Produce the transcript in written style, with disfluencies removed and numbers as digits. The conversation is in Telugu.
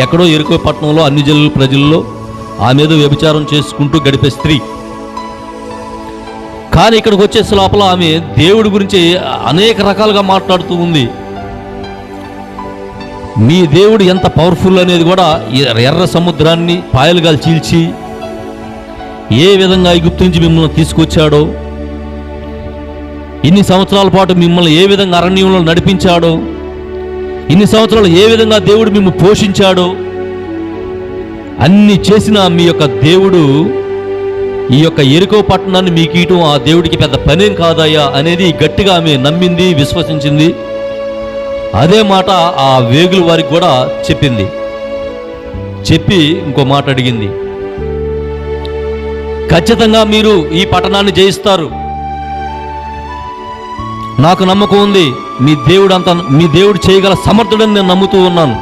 ఎక్కడో ఎరుకో పట్టణంలో అన్ని జిల్లాల ప్రజల్లో ఆమె ఏదో వ్యభిచారం చేసుకుంటూ గడిపే స్త్రీ. కానీ ఇక్కడికి వచ్చేసే లోపల ఆమె దేవుడి గురించి అనేక రకాలుగా మాట్లాడుతూ ఉంది. మీ దేవుడు ఎంత పవర్ఫుల్ అనేది కూడా ఎర్ర సముద్రాన్ని పాయలుగా చీల్చి ఏ విధంగా ఐగుప్తు నుంచి మిమ్మల్ని తీసుకొచ్చాడో, ఇన్ని సంవత్సరాల పాటు మిమ్మల్ని ఏ విధంగా అరణ్యంలో నడిపించాడో, ఇన్ని సంవత్సరాలు ఏ విధంగా దేవుడు మిమ్మల్ని పోషించాడో, అన్ని చేసిన మీ యొక్క దేవుడు ఈ యొక్క ఎరికో పట్టణాన్ని మీకు ఇయటం ఆ దేవుడికి పెద్ద పనేం కాదయ్యా అనేది గట్టిగా ఆమె నమ్మింది, విశ్వసించింది. అదే మాట ఆ వేగుల వారికి కూడా చెప్పింది. చెప్పి ఇంకో మాట అడిగింది, ఖచ్చితంగా మీరు ఈ పట్టణాన్ని జయిస్తారు, నాకు నమ్మకం ఉంది, మీ దేవుడు చేయగల సమర్థుడని నేను నమ్ముతూ ఉన్నాను.